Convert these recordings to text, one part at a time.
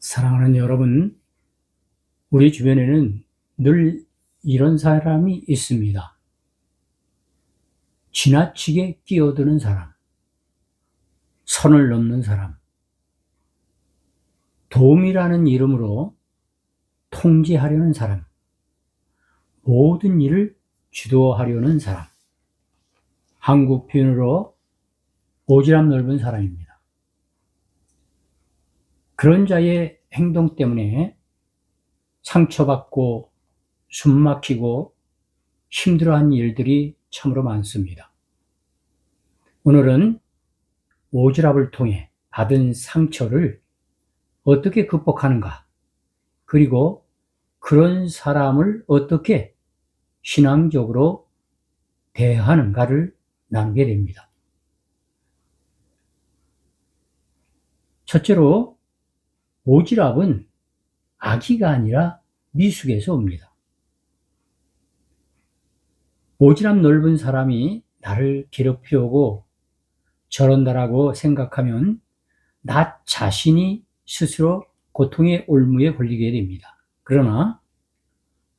사랑하는 여러분, 우리 주변에는 늘 이런 사람이 있습니다. 지나치게 끼어드는 사람, 선을 넘는 사람, 도움이라는 이름으로 통제하려는 사람, 모든 일을 주도하려는 사람, 한국 표현으로 오지랖 넓은 사람입니다. 그런 자의 행동 때문에 상처받고 숨막히고 힘들어한 일들이 참으로 많습니다. 오늘은 오지랖을 통해 받은 상처를 어떻게 극복하는가, 그리고 그런 사람을 어떻게 신앙적으로 대하는가를 나누게 됩니다. 첫째로, 오지랖은 악의가 아니라 미숙에서 옵니다. 오지랖 넓은 사람이 나를 괴롭히려고 저런다라고 생각하면 나 자신이 스스로 고통의 올무에 걸리게 됩니다. 그러나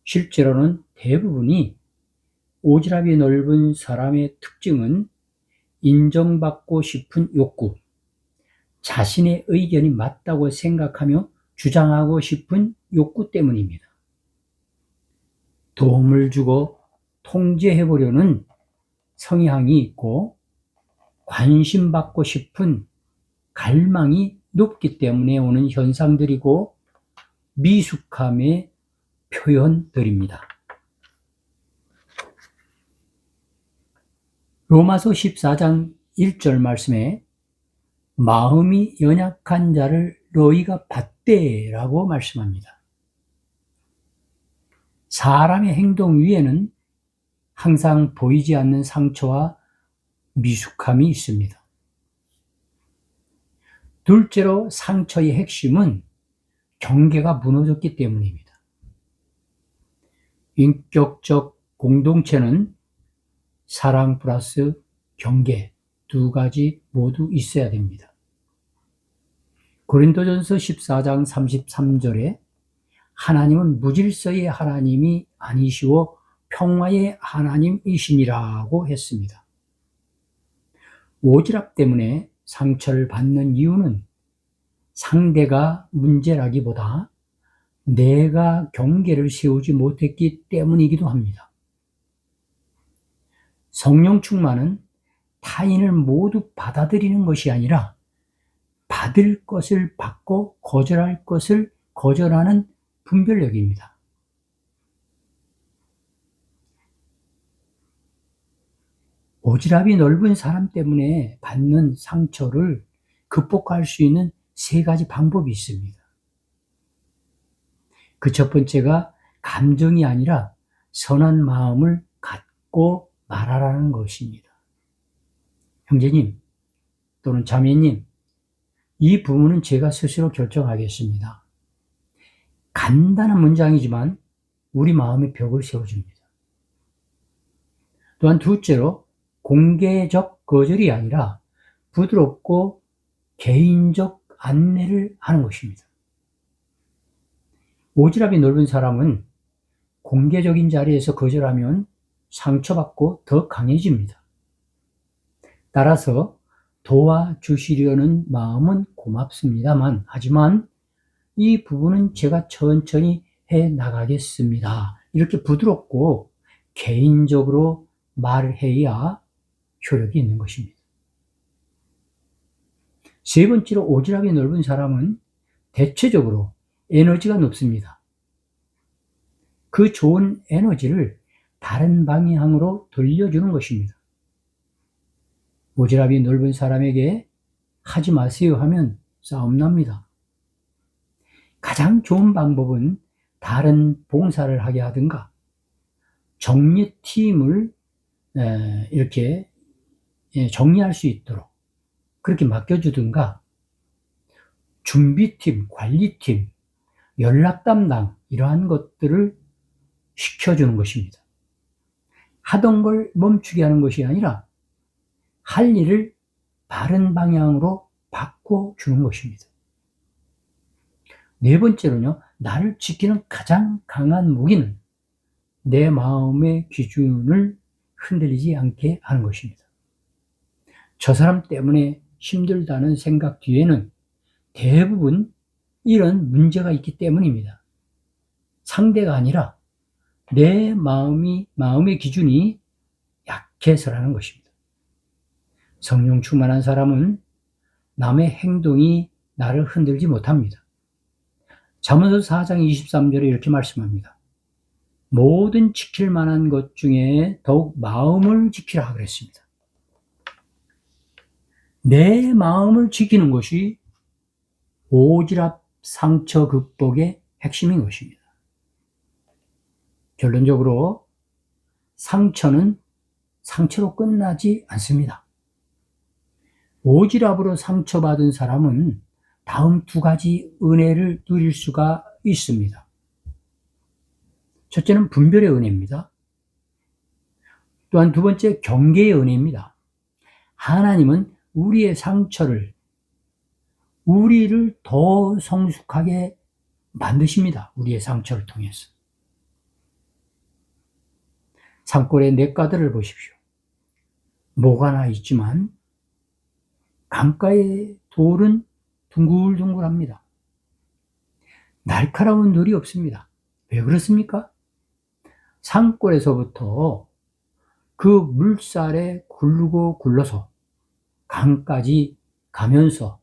실제로는 대부분이 오지랖이 넓은 사람의 특징은 인정받고 싶은 욕구, 자신의 의견이 맞다고 생각하며 주장하고 싶은 욕구 때문입니다. 도움을 주고 통제해보려는 성향이 있고 관심받고 싶은 갈망이 높기 때문에 오는 현상들이고 미숙함의 표현들입니다. 로마서 14장 1절 말씀에 마음이 연약한 자를 너희가 받되라고 말씀합니다. 사람의 행동 위에는 항상 보이지 않는 상처와 미숙함이 있습니다. 둘째로, 상처의 핵심은 경계가 무너졌기 때문입니다. 인격적 공동체는 사랑 플러스 경계, 두 가지 모두 있어야 됩니다. 고린도전서 14장 33절에 하나님은 무질서의 하나님이 아니시오 평화의 하나님이시니라고 했습니다. 오지랖 때문에 상처를 받는 이유는 상대가 문제라기보다 내가 경계를 세우지 못했기 때문이기도 합니다. 성령 충만은 타인을 모두 받아들이는 것이 아니라 받을 것을 받고 거절할 것을 거절하는 분별력입니다. 오지랖이 넓은 사람 때문에 받는 상처를 극복할 수 있는 세 가지 방법이 있습니다. 그 첫 번째가 감정이 아니라 선한 마음을 갖고 말하라는 것입니다. 형제님 또는 자매님, 이 부분은 제가 스스로 결정하겠습니다. 간단한 문장이지만 우리 마음의 벽을 세워줍니다. 또한 둘째로, 공개적 거절이 아니라 부드럽고 개인적 안내를 하는 것입니다. 오지랖이 넓은 사람은 공개적인 자리에서 거절하면 상처받고 더 강해집니다. 따라서 도와주시려는 마음은 고맙습니다만, 하지만 이 부분은 제가 천천히 해 나가겠습니다. 이렇게 부드럽고 개인적으로 말을 해야 효력이 있는 것입니다. 세 번째로, 오지랖이 넓은 사람은 대체적으로 에너지가 높습니다. 그 좋은 에너지를 다른 방향으로 돌려주는 것입니다. 오지랖이 넓은 사람에게 하지 마세요 하면 싸움 납니다. 가장 좋은 방법은 다른 봉사를 하게 하든가, 정리팀을 이렇게 정리할 수 있도록 그렇게 맡겨주든가, 준비팀, 관리팀, 연락 담당, 이러한 것들을 시켜주는 것입니다. 하던 걸 멈추게 하는 것이 아니라 할 일을 바른 방향으로 바꿔주는 것입니다. 네 번째로는요, 나를 지키는 가장 강한 무기는 내 마음의 기준을 흔들리지 않게 하는 것입니다. 저 사람 때문에 힘들다는 생각 뒤에는 대부분 이런 문제가 있기 때문입니다. 상대가 아니라 내 마음의 기준이 약해서라는 것입니다. 성령 충만한 사람은 남의 행동이 나를 흔들지 못합니다. 잠언서 4장 23절에 이렇게 말씀합니다. 모든 지킬 만한 것 중에 더욱 마음을 지키라 그랬습니다. 내 마음을 지키는 것이 오지랖 상처 극복의 핵심인 것입니다. 결론적으로 상처는 상처로 끝나지 않습니다. 오지랖으로 상처받은 사람은 다음 두 가지 은혜를 누릴 수가 있습니다. 첫째는 분별의 은혜입니다. 또한 두 번째 경계의 은혜입니다. 하나님은 우리의 상처를 우리를 더 성숙하게 만드십니다. 우리의 상처를 통해서. 산골의 냇가들을 보십시오. 뭐가 나 있지만 강가의 돌은 둥글둥글합니다. 날카로운 돌이 없습니다. 왜 그렇습니까? 산골에서부터 그 물살에 굴르고 굴러서 강까지 가면서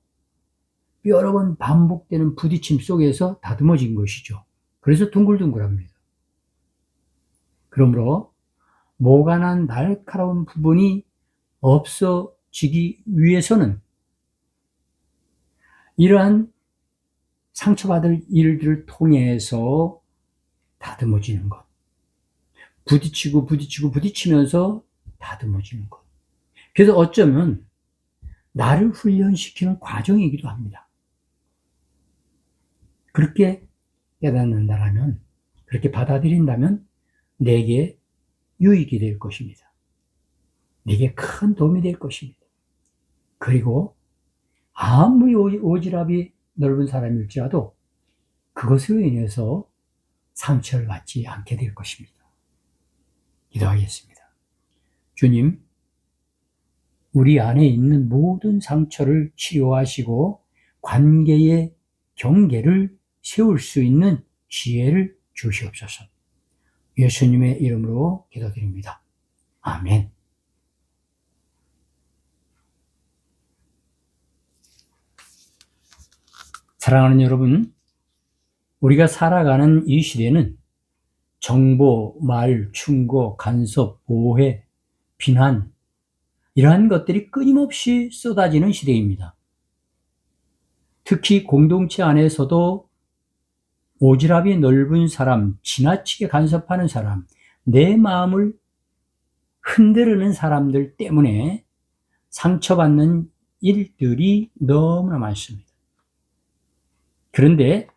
여러 번 반복되는 부딪힘 속에서 다듬어진 것이죠. 그래서 둥글둥글합니다. 그러므로 모가 난 날카로운 부분이 없어지기 위해서는 이러한 상처받을 일들을 통해서 다듬어지는 것, 부딪히면서 다듬어지는 것. 그래서 어쩌면 나를 훈련시키는 과정이기도 합니다. 그렇게 깨닫는다라면, 그렇게 받아들인다면 내게 유익이 될 것입니다. 내게 큰 도움이 될 것입니다. 그리고 아무리 오지랖이 넓은 사람일지라도 그것으로 인해서 상처를 받지 않게 될 것입니다. 기도하겠습니다. 주님, 우리 안에 있는 모든 상처를 치료하시고 관계의 경계를 세울 수 있는 지혜를 주시옵소서. 예수님의 이름으로 기도드립니다. 아멘. 사랑하는 여러분, 우리가 살아가는 이 시대는 정보, 말, 충고, 간섭, 오해, 비난, 이러한 것들이 끊임없이 쏟아지는 시대입니다. 특히 공동체 안에서도 오지랖이 넓은 사람, 지나치게 간섭하는 사람, 내 마음을 흔들는 사람들 때문에 상처받는 일들이 너무나 많습니다. 그런데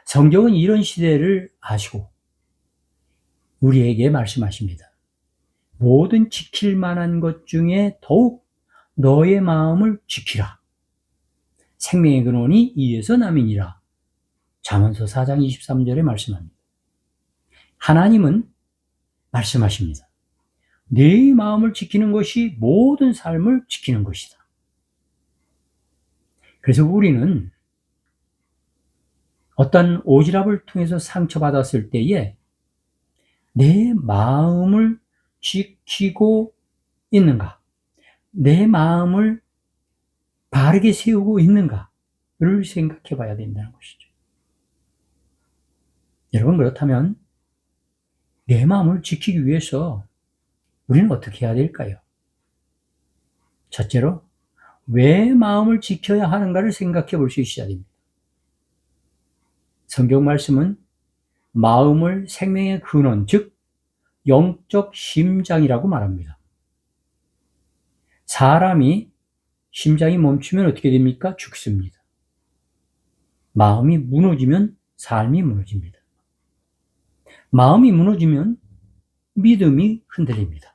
성경은 이런 시대를 아시고 우리에게 말씀하십니다. 모든 지킬 만한 것 중에 더욱 너의 마음을 지키라. 생명의 근원이 이에서 남이니라. 잠언서 4장 23절에 말씀합니다. 하나님은 말씀하십니다. 내 마음을 지키는 것이 모든 삶을 지키는 것이다. 그래서 우리는 어떤 오지랖을 통해서 상처받았을 때에 내 마음을 지키고 있는가? 내 마음을 바르게 세우고 있는가를 생각해 봐야 된다는 것이죠. 여러분, 그렇다면 내 마음을 지키기 위해서 우리는 어떻게 해야 될까요? 첫째로, 왜 마음을 지켜야 하는가를 생각해 볼 수 있어야 됩니다. 성경 말씀은 마음을 생명의 근원, 즉 영적 심장이라고 말합니다. 사람이 심장이 멈추면 어떻게 됩니까? 죽습니다. 마음이 무너지면 삶이 무너집니다. 마음이 무너지면 믿음이 흔들립니다.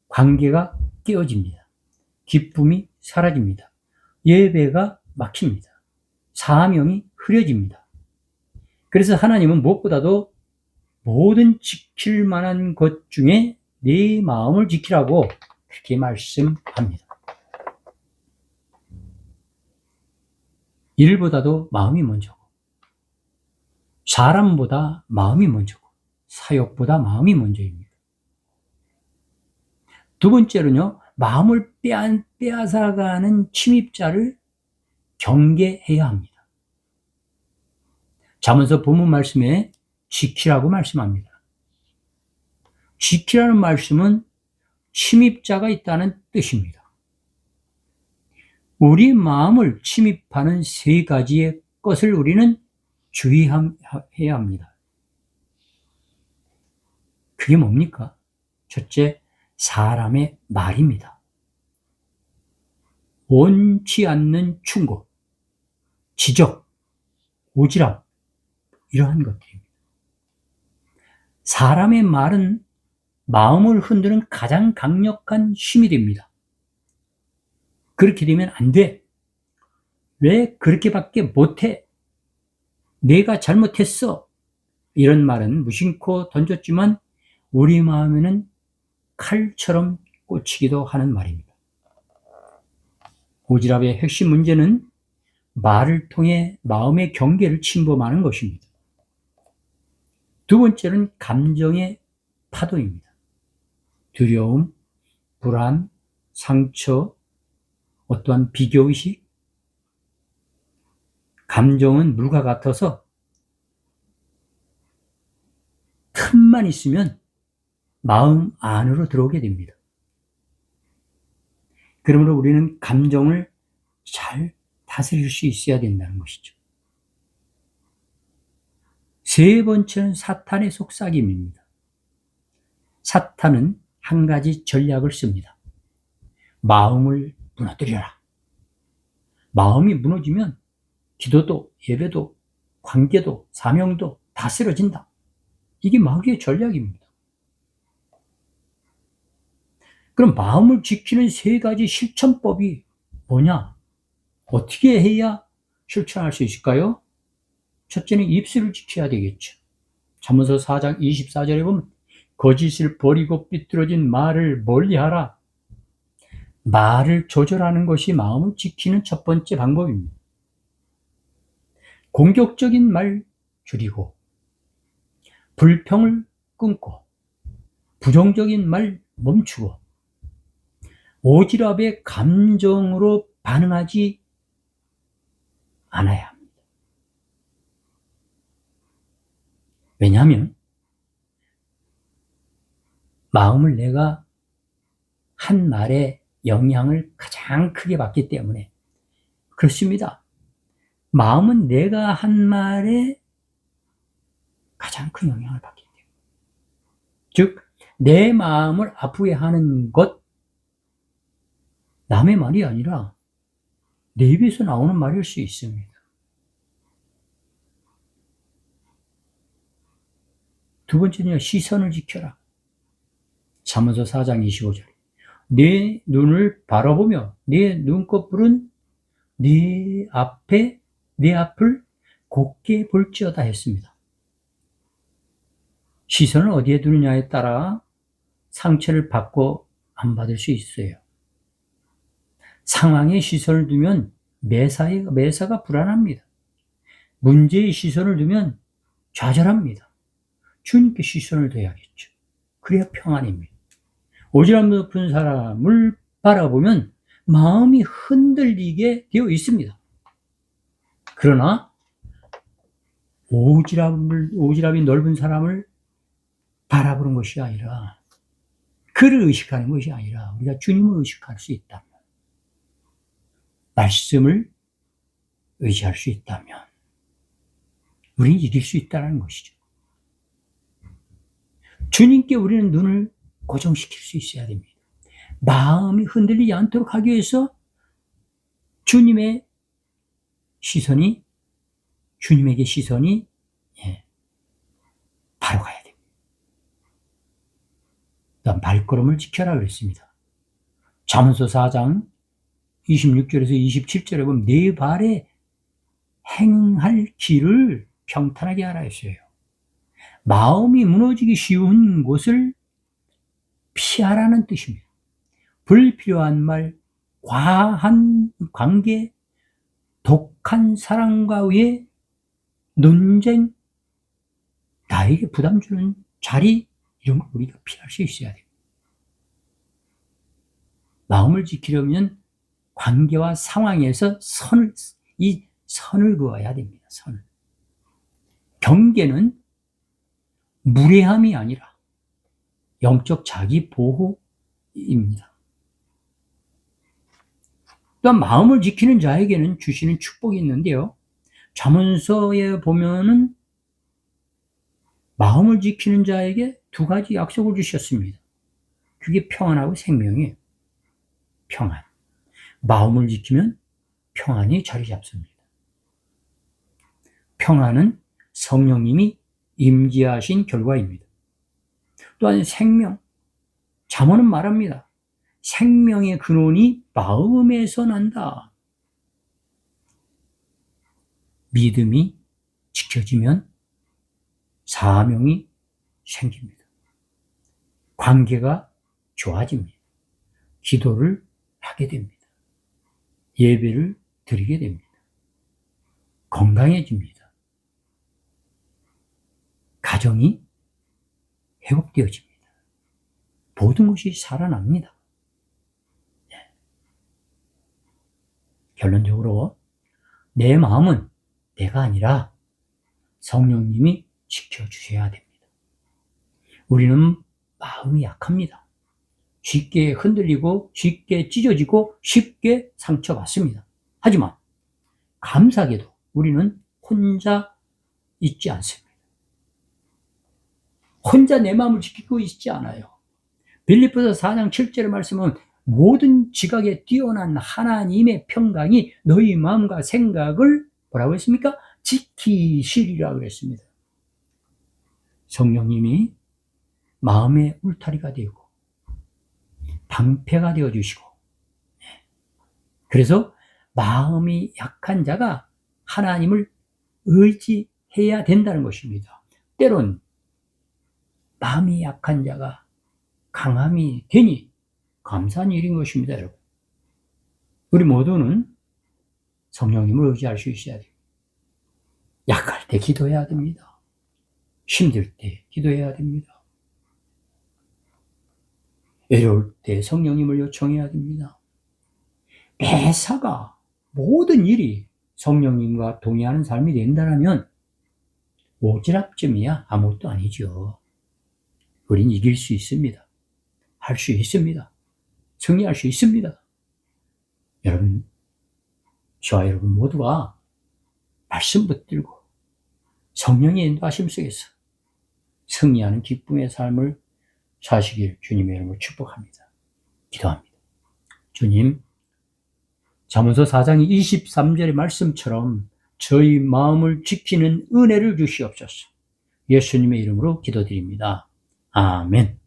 관계가 깨어집니다. 기쁨이 사라집니다. 예배가 막힙니다. 사명이 흐려집니다. 그래서 하나님은 무엇보다도 모든 지킬 만한 것 중에 네 마음을 지키라고 그렇게 말씀합니다. 일보다도 마음이 먼저고, 사람보다 마음이 먼저고, 사욕보다 마음이 먼저입니다. 두 번째로는요, 마음을 빼앗아가는 침입자를 경계해야 합니다. 잠언서 본문 말씀에 지키라고 말씀합니다. 지키라는 말씀은 침입자가 있다는 뜻입니다. 우리 마음을 침입하는 세 가지의 것을 우리는 주의해야 합니다. 그게 뭡니까? 첫째, 사람의 말입니다. 원치 않는 충고, 지적, 오지랖, 이러한 것들입니다. 사람의 말은 마음을 흔드는 가장 강력한 힘이 됩니다. 그렇게 되면 안 돼. 왜 그렇게밖에 못해? 내가 잘못했어. 이런 말은 무심코 던졌지만 우리 마음에는 칼처럼 꽂히기도 하는 말입니다. 오지랖의 핵심 문제는 말을 통해 마음의 경계를 침범하는 것입니다. 두 번째는 감정의 파도입니다. 두려움, 불안, 상처, 어떠한 비교의식, 감정은 물과 같아서 틈만 있으면 마음 안으로 들어오게 됩니다. 그러므로 우리는 감정을 잘 다스릴 수 있어야 된다는 것이죠. 세 번째는 사탄의 속삭임입니다. 사탄은 한 가지 전략을 씁니다. 마음을 무너뜨려라. 마음이 무너지면 기도도, 예배도, 관계도, 사명도 다 쓰러진다. 이게 마귀의 전략입니다. 그럼 마음을 지키는 세 가지 실천법이 뭐냐? 어떻게 해야 실천할 수 있을까요? 첫째는 입술을 지켜야 되겠죠. 잠언서 4장 24절에 보면 거짓을 버리고 삐뚤어진 말을 멀리하라. 말을 조절하는 것이 마음을 지키는 첫 번째 방법입니다. 공격적인 말 줄이고, 불평을 끊고, 부정적인 말 멈추고, 오지랖의 감정으로 반응하지 않아야 합니다. 왜냐하면 마음을 내가 한 말에 영향을 가장 크게 받기 때문에 그렇습니다. 마음은 내가 한 말에 가장 큰 영향을 받기 때문에, 즉 내 마음을 아프게 하는 것, 남의 말이 아니라 내 입에서 나오는 말일 수 있습니다. 두 번째는요, 시선을 지켜라. 잠언서 4장 25절. 내 눈을 바라보며 내 눈꺼풀은 내 앞을 곱게 볼지어다 했습니다. 시선을 어디에 두느냐에 따라 상처를 받고 안 받을 수 있어요. 상황에 시선을 두면 매사가 불안합니다. 문제에 시선을 두면 좌절합니다. 주님께 시선을 둬야겠죠. 그래야 평안입니다. 오지랖 높은 사람을 바라보면 마음이 흔들리게 되어 있습니다. 그러나 오지랖이 넓은 사람을 바라보는 것이 아니라, 그를 의식하는 것이 아니라 우리가 주님을 의식할 수 있다면, 말씀을 의지할 수 있다면 우리는 이길 수 있다는 것이죠. 주님께 우리는 눈을 고정시킬 수 있어야 됩니다. 마음이 흔들리지 않도록 하기 위해서 주님에게 시선이 바로 가야 됩니다. 그다음 발걸음을 지켜라 그랬습니다. 잠언서 4장 26절에서 27절에 보면 내 발에 행할 길을 평탄하게 하라 했어요. 마음이 무너지기 쉬운 곳을 피하라는 뜻입니다. 불필요한 말, 과한 관계, 독한 사랑과의 논쟁, 나에게 부담 주는 자리, 이런 걸 우리가 피할 수 있어야 돼요. 마음을 지키려면 관계와 상황에서 선을 그어야 됩니다. 선을. 경계는 무례함이 아니라 영적 자기 보호입니다. 또한 마음을 지키는 자에게는 주시는 축복이 있는데요. 잠언서에 보면은 마음을 지키는 자에게 두 가지 약속을 주셨습니다. 그게 평안하고 생명이에요. 평안. 마음을 지키면 평안이 자리 잡습니다. 평안은 성령님이 임재하신 결과입니다. 또한 생명. 잠언은 말합니다. 생명의 근원이 마음에서 난다. 믿음이 지켜지면 사명이 생깁니다. 관계가 좋아집니다. 기도를 하게 됩니다. 예배를 드리게 됩니다. 건강해집니다. 가정이 회복되어집니다. 모든 것이 살아납니다. 결론적으로 내 마음은 내가 아니라 성령님이 지켜주셔야 됩니다. 우리는 마음이 약합니다. 쉽게 흔들리고 쉽게 찢어지고 쉽게 상처받습니다. 하지만 감사하게도 우리는 혼자 있지 않습니다. 혼자 내 마음을 지키고 있지 않아요. 빌립보서 4장 7절의 말씀은 모든 지각에 뛰어난 하나님의 평강이 너희 마음과 생각을 뭐라고 했습니까? 지키시리라 그랬습니다. 성령님이 마음의 울타리가 되고 방패가 되어 주시고, 그래서 마음이 약한 자가 하나님을 의지해야 된다는 것입니다. 때론 마음이 약한 자가 강함이 되니 감사한 일인 것입니다, 여러분. 우리 모두는 성령님을 의지할 수 있어야 돼요. 약할 때 기도해야 됩니다. 힘들 때 기도해야 됩니다. 외로울 때 성령님을 요청해야 됩니다. 매사가 모든 일이 성령님과 동의하는 삶이 된다면 오지랖쯤이야 아무것도 아니죠. 우린 이길 수 있습니다. 할 수 있습니다. 승리할 수 있습니다. 여러분, 저와 여러분 모두가 말씀 붙들고 성령의 인도하심 속에서 승리하는 기쁨의 삶을 사시길 주님의 이름으로 축복합니다. 기도합니다. 주님, 잠언서 4장 23절의 말씀처럼 저희 마음을 지키는 은혜를 주시옵소서. 예수님의 이름으로 기도드립니다. 아멘.